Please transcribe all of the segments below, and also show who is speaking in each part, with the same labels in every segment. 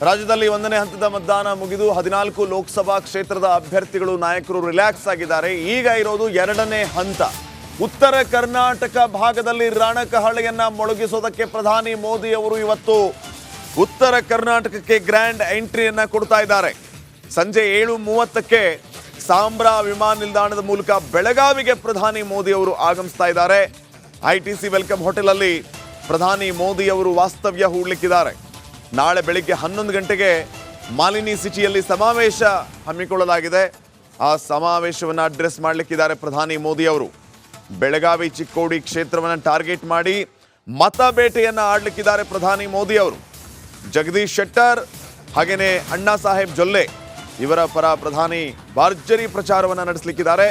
Speaker 1: ರಾಜ್ಯದಲ್ಲಿ 1ನೇ ಹಂತದ ಮತದಾನ ಮುಗಿದು 14 ಲೋಕಸಭಾ ಕ್ಷೇತ್ರದ ಅಭ್ಯರ್ಥಿಗಳು ನಾಯಕರು ರಿಲ್ಯಾಕ್ಸ್ ಆಗಿದ್ದಾರೆ. ಈಗ ಇರೋದು 2ನೇ ಹಂತ. ಉತ್ತರ ಕರ್ನಾಟಕ ಭಾಗದಲ್ಲಿ ರಣಕಹಳೆಯನ್ನ ಮೊಳಗಿಸೋದಕ್ಕೆ ಪ್ರಧಾನಿ ಮೋದಿ ಅವರು ಇವತ್ತು ಉತ್ತರ ಕರ್ನಾಟಕಕ್ಕೆ ಗ್ರ್ಯಾಂಡ್ ಎಂಟ್ರಿಯನ್ನ ಕೊಡ್ತಾ ಇದ್ದಾರೆ. ಸಂಜೆ 7:30ಕ್ಕೆ ಸಾಂಬ್ರಾ ವಿಮಾನ ನಿಲ್ದಾಣದ ಮೂಲಕ ಬೆಳಗಾವಿಗೆ ಪ್ರಧಾನಿ ಮೋದಿ ಅವರು ಆಗಮಿಸ್ತಾ ಇದ್ದಾರೆ. ITC ವೆಲ್ಕಮ್ ಹೋಟೆಲ್ ಅಲ್ಲಿ ಪ್ರಧಾನಿ ಮೋದಿ ಅವರು ವಾಸ್ತವ್ಯ ಹೂಡಲಿಕ್ಕಿದ್ದಾರೆ. ನಾಳೆ ಬೆಳಿಗ್ಗೆ 11 ಗಂಟೆಗೆ ಮಾಲಿನಿ ಸಿಟಿಯಲ್ಲಿ ಸಮಾವೇಶ ಹಮ್ಮಿಕೊಳ್ಳಲಾಗಿದೆ. ಆ ಸಮಾವೇಶವನ್ನು ಅಡ್ರೆಸ್ ಮಾಡಲಿಕ್ಕಿದ್ದಾರೆ ಪ್ರಧಾನಿ ಮೋದಿ ಅವರು. ಬೆಳಗಾವಿ ಚಿಕ್ಕೋಡಿ ಕ್ಷೇತ್ರವನ್ನು ಟಾರ್ಗೆಟ್ ಮಾಡಿ ಮತ ಬೇಟೆಯನ್ನ ಆಡಲಿಕ್ಕಿದ್ದಾರೆ ಪ್ರಧಾನಿ ಮೋದಿ ಅವರು. ಜಗದೀಶ್ ಶೆಟ್ಟರ್ ಹಾಗೇನೆ ಅಣ್ಣಾ ಸಾಹೇಬ್ ಜೊಲ್ಲೆ ಇವರ ಪರ ಪ್ರಧಾನಿ ಭರ್ಜರಿ ಪ್ರಚಾರವನ್ನು ನಡೆಸಲಿಕ್ಕಿದ್ದಾರೆ.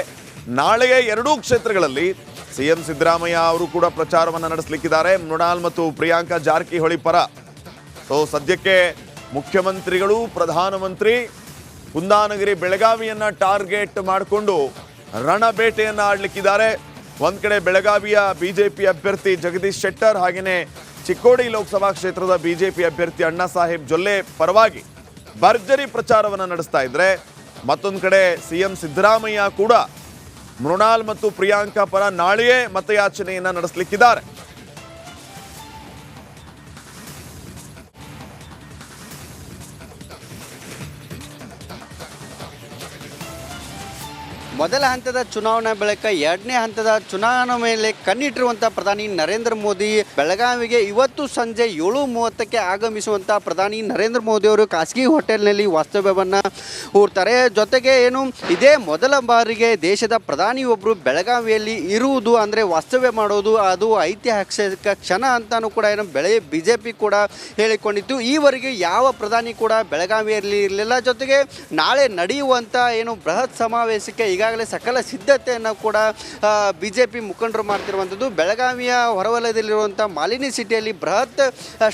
Speaker 1: ನಾಳೆಯ 2 ಕ್ಷೇತ್ರಗಳಲ್ಲಿ CM ಸಿದ್ದರಾಮಯ್ಯ ಅವರು ಕೂಡ ಪ್ರಚಾರವನ್ನು ನಡೆಸಲಿಕ್ಕಿದ್ದಾರೆ. ಮೃಣಾಲ್ ಮತ್ತು ಪ್ರಿಯಾಂಕಾ ಜಾರಕಿಹೊಳಿ ಪರ. ಸದ್ಯಕ್ಕೆ ಮುಖ್ಯಮಂತ್ರಿಗಳು, ಪ್ರಧಾನಮಂತ್ರಿ ಕುಂದಾನಗರಿ ಬೆಳಗಾವಿಯನ್ನ ಟಾರ್ಗೆಟ್ ಮಾಡಿಕೊಂಡು ರಣಬೇಟೆಯನ್ನ ಆಡಲಿಕ್ಕಿದ್ದಾರೆ. ಒಂದ್ ಕಡೆ ಬೆಳಗಾವಿಯ ಬಿಜೆಪಿ ಅಭ್ಯರ್ಥಿ ಜಗದೀಶ್ ಶೆಟ್ಟರ್ ಹಾಗೇನೆ ಚಿಕ್ಕೋಡಿ ಲೋಕಸಭಾ ಕ್ಷೇತ್ರದ ಬಿಜೆಪಿ ಅಭ್ಯರ್ಥಿ ಅಣ್ಣಾ ಸಾಹೇಬ್ ಜೊಲ್ಲೆ ಪರವಾಗಿ ಭರ್ಜರಿ ಪ್ರಚಾರವನ್ನು ನಡೆಸ್ತಾ ಇದ್ರೆ, ಮತ್ತೊಂದು ಕಡೆ CM ಸಿದ್ದರಾಮಯ್ಯ ಕೂಡ ಮೃಣಾಲ್ ಮತ್ತು ಪ್ರಿಯಾಂಕಾ ಪರ ನಾಳೆಯೇ ಮತಯಾಚನೆಯನ್ನ ನಡೆಸಲಿಕ್ಕಿದ್ದಾರೆ.
Speaker 2: ಮೊದಲ ಹಂತದ ಚುನಾವಣಾ ಬಳಿಕ 2ನೇ ಹಂತದ ಚುನಾವಣೆ ಮೇಲೆ ಕಣ್ಣಿಟ್ಟಿರುವಂಥ ಪ್ರಧಾನಿ ನರೇಂದ್ರ ಮೋದಿ ಬೆಳಗಾವಿಗೆ ಇವತ್ತು ಸಂಜೆ 7:30ಕ್ಕೆ ಆಗಮಿಸುವಂಥ ಪ್ರಧಾನಿ ನರೇಂದ್ರ ಮೋದಿ ಅವರು ಖಾಸಗಿ ಹೋಟೆಲ್ನಲ್ಲಿ ವಾಸ್ತವ್ಯವನ್ನು ಹೂಡ್ತಾರೆ. ಜೊತೆಗೆ ಇದೇ ಮೊದಲ ಬಾರಿಗೆ ದೇಶದ ಪ್ರಧಾನಿಯೊಬ್ಬರು ಬೆಳಗಾವಿಯಲ್ಲಿ ಇರುವುದು ಅಂದರೆ ವಾಸ್ತವ್ಯ ಮಾಡೋದು ಅದು ಐತಿಹಾಸಿಕ ಕ್ಷಣ ಅಂತಾನೂ ಕೂಡ BJP ಕೂಡ ಹೇಳಿಕೊಂಡಿತ್ತು. ಈವರೆಗೆ ಯಾವ ಪ್ರಧಾನಿ ಕೂಡ ಬೆಳಗಾವಿಯಲ್ಲಿ ಇರಲಿಲ್ಲ. ಜೊತೆಗೆ ನಾಳೆ ನಡೆಯುವಂಥ ಬೃಹತ್ ಸಮಾವೇಶಕ್ಕೆ ಈಗಾಗಲೇ ಸಕಲ ಸಿದ್ಧತೆಯನ್ನು ಕೂಡ BJP ಮುಖಂಡರು ಮಾಡ್ತಿರುವಂಥದ್ದು. ಬೆಳಗಾವಿಯ ಹೊರವಲಯದಲ್ಲಿರುವಂಥ ಮಾಲಿನಿ ಸಿಟಿಯಲ್ಲಿ ಬೃಹತ್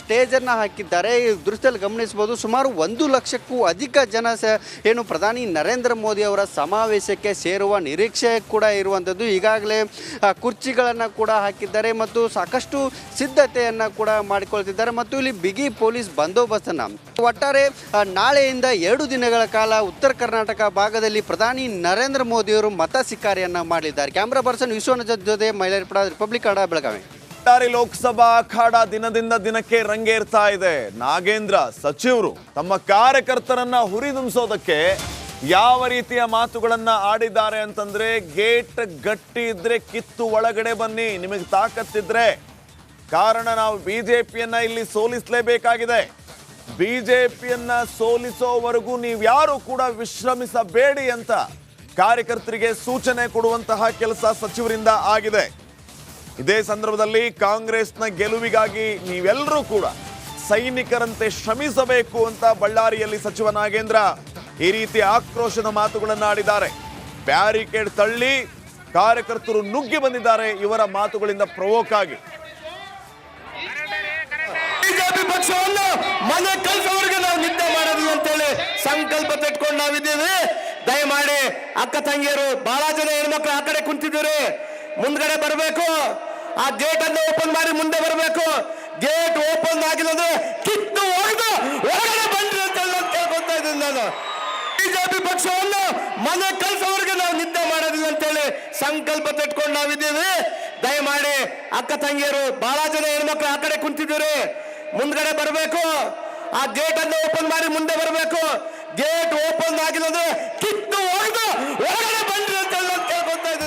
Speaker 2: ಸ್ಟೇಜನ್ನು ಹಾಕಿದ್ದಾರೆ. ಈ ದೃಶ್ಯದಲ್ಲಿ ಗಮನಿಸಬಹುದು, ಸುಮಾರು 1 ಲಕ್ಷಕ್ಕೂ ಅಧಿಕ ಜನ ಪ್ರಧಾನಿ ನರೇಂದ್ರ ಮೋದಿ ಅವರ ಸಮಾವೇಶಕ್ಕೆ ಸೇರುವ ನಿರೀಕ್ಷೆ ಕೂಡ ಇರುವಂಥದ್ದು. ಈಗಾಗಲೇ ಕುರ್ಚಿಗಳನ್ನು ಕೂಡ ಹಾಕಿದ್ದಾರೆ ಮತ್ತು ಸಾಕಷ್ಟು ಸಿದ್ಧತೆಯನ್ನು ಕೂಡ ಮಾಡಿಕೊಳ್ತಿದ್ದಾರೆ ಮತ್ತು ಇಲ್ಲಿ ಬಿಗಿ ಪೊಲೀಸ್ ಬಂದೋಬಸ್ತನ್ನು. ಒಟ್ಟಾರೆ ನಾಳೆಯಿಂದ 2 ದಿನಗಳ ಕಾಲ ಉತ್ತರ ಕರ್ನಾಟಕ ಭಾಗದಲ್ಲಿ ಪ್ರಧಾನಿ ನರೇಂದ್ರ ಮೋದಿ ಅವರು ಮತ ಶಿಕಾರಿಯನ್ನ ಮಾಡಲಿದ್ದಾರೆ. ಕ್ಯಾಮ್ರಾ ಪರ್ಸನ್ ವಿಶ್ವನಾಥ್ ಜೊತೆ ಮೈಲಾರಪುರ, ರಿಪಬ್ಲಿಕ್ ಕನ್ನಡ, ಬೆಳಗಾವಿ.
Speaker 1: ಲೋಕಸಭಾ ಅಖಾಡ ದಿನದಿಂದ ದಿನಕ್ಕೆ ರಂಗೇರ್ತಾ ಇದೆ. ನಾಗೇಂದ್ರ ಸಚಿವರು ತಮ್ಮ ಕಾರ್ಯಕರ್ತರನ್ನ ಹುರಿದುಂಬಿಸೋದಕ್ಕೆ ಯಾವ ರೀತಿಯ ಮಾತುಗಳನ್ನ ಆಡಿದ್ದಾರೆ ಅಂತಂದ್ರೆ, ಗೇಟ್ ಗಟ್ಟಿ ಇದ್ರೆ ಕಿತ್ತು ಒಳಗಡೆ ಬನ್ನಿ, ನಿಮಗೆ ತಾಕತ್ತಿದ್ರೆ. ಕಾರಣ ನಾವು ಬಿಜೆಪಿಯನ್ನ ಇಲ್ಲಿ ಸೋಲಿಸಲೇಬೇಕಾಗಿದೆ. ಬಿಜೆಪಿಯನ್ನ ಸೋಲಿಸೋವರೆಗೂ ನೀವ್ಯಾರು ಕೂಡ ವಿಶ್ರಮಿಸಬೇಡಿ ಅಂತ ಕಾರ್ಯಕರ್ತರಿಗೆ ಸೂಚನೆ ಕೊಡುವಂತಹ ಕೆಲಸ ಸಚಿವರಿಂದ ಆಗಿದೆ. ಇದೇ ಸಂದರ್ಭದಲ್ಲಿ ಕಾಂಗ್ರೆಸ್ನ ಗೆಲುವಿಗಾಗಿ ನೀವೆಲ್ಲರೂ ಕೂಡ ಸೈನಿಕರಂತೆ ಶ್ರಮಿಸಬೇಕು ಅಂತ ಬಳ್ಳಾರಿಯಲ್ಲಿ ಸಚಿವ ನಾಗೇಂದ್ರ ಈ ರೀತಿ ಆಕ್ರೋಶದ ಮಾತುಗಳನ್ನು ಆಡಿದ್ದಾರೆ. ಬ್ಯಾರಿಕೇಡ್ ತಳ್ಳಿ ಕಾರ್ಯಕರ್ತರು ನುಗ್ಗಿ ಬಂದಿದ್ದಾರೆ ಇವರ ಮಾತುಗಳಿಂದ ಪ್ರವೋಕ್ ಆಗಿ.
Speaker 3: ಬಿಜೆಪಿ ಪಕ್ಷವನ್ನು ಮನೆ ಕಳಿಸೋವರೆಗೆ ನಾವು ನಿದ್ದೆ ಮಾಡೋದಿಲ್ಲ ಅಂತೇಳಿ ಸಂಕಲ್ಪ ತೆಗೆದುಕೊಂಡು ನಾವಿದ್ದೀವಿ. ದಯಮಾಡಿ ಅಕ್ಕ ತಂಗಿಯರು, ಬಹಳ ಜನ ಹೆಣ್ಮಕ್ಳು ಆ ಕಡೆ ಕುಂತಿದ್ದೀರಿ, ಮುಂದ್ಗಡೆ ಬರಬೇಕು. ಆ ಗೇಟ್ ಅನ್ನು ಓಪನ್ ಮಾಡಿ ಮುಂದೆ ಬರಬೇಕು. ಗೇಟ್ ಓಪನ್ ಆಗಿಲ್ಲ ಅಂದ್ರೆ ಕಿತ್ತು ಹೊಡೆದು ಹೊರಗಡೆ ಬಂದ್ರಿ ಅಂತ ಕೇಳ್ಕೊತಾ ಇದ್ದೀನಿ ನಾನು. ಬಿಜೆಪಿ ಪಕ್ಷವನ್ನು ಮನೆ ಕಳಿಸೋವರೆಗೆ ನಾವು ನಿದ್ದೆ ಮಾಡೋದಿಲ್ಲ ಅಂತೇಳಿ ಸಂಕಲ್ಪ ತೆಗೆದುಕೊಂಡು ನಾವಿದ್ದೀವಿ. ದಯಮಾಡಿ ಅಕ್ಕ ತಂಗಿಯರು, ಬಹಳ ಜನ ಹೆಣ್ಮಕ್ಳು ಆ ಕಡೆ ಕುಂತಿದ್ದೀರಿ, ಮುಂದ್ಗಡೆ ಬರಬೇಕು. ಆ ಗೇಟ್ ಅನ್ನು ಓಪನ್ ಮಾಡಿ ಮುಂದೆ ಬರಬೇಕು. ಗೇಟ್ ಓಪನ್ ಆಗಿಲ್ಲ ಅಂದ್ರೆ ಕಿತ್ತು ಹೊಡೆದು